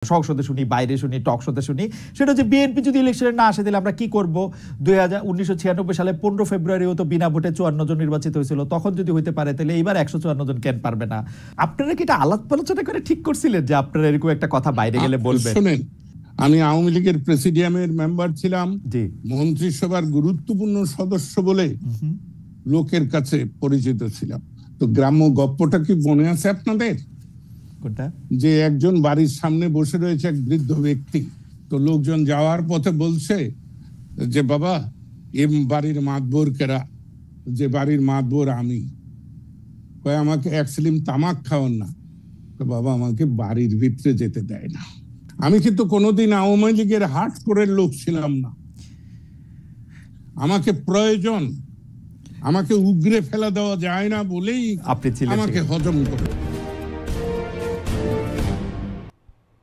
সংসদে শুনি, বাইরে শুনি, টক শোতে শুনি, সেটা হচ্ছে বিএনপি যদি ইলেকশনে না আসে তাহলে আমরা কি করব। 1996 সালে 15 ফেব্রুয়ারিও তো বিনা ভোটে 54 জন নির্বাচিত হয়েছিল, তখন যদি হইতে পারে তাহলে এইবার 154 জন কেন পারবে না? আপনারা কি এটা আলাপ আলোচনা করে ঠিক করছিলেন যে আপনারা এরকম একটা কথা বাইরে গেলে বলবেন? শুনেন, আমি আওয়ামী লীগের প্রেসিডিয়ামের মেম্বার ছিলাম, জি, মন্ত্রিসভার গুরুত্বপূর্ণ সদস্য বলে লোকের কাছে পরিচিত ছিলাম। তো গ্রাম্য গপ্পটা কি মনে আছে আপনাদের? কোনটা? যে একজন বাড়ির সামনে বসে রয়েছে এক বৃদ্ধ ব্যক্তি, তো লোকজন যাওয়ার পথে বলছে যে বাবা এম বাড়ির মাতবর কেরা? যে বাড়ির মাতবর আমি। কয় আমাকে এক সিলিম তামাক খাওয়ান না। বাবা আমাকে বাড়ির ভিতরে যেতে দেয় না। আমি কিন্তু কোনোদিন আওয়ামী লীগের হাট করে লোক ছিলাম না। আমাকে প্রয়োজন, আমাকে উগরে ফেলা দেওয়া যায় না বলেই আপনি ছিলেন আমাকে হজম করে।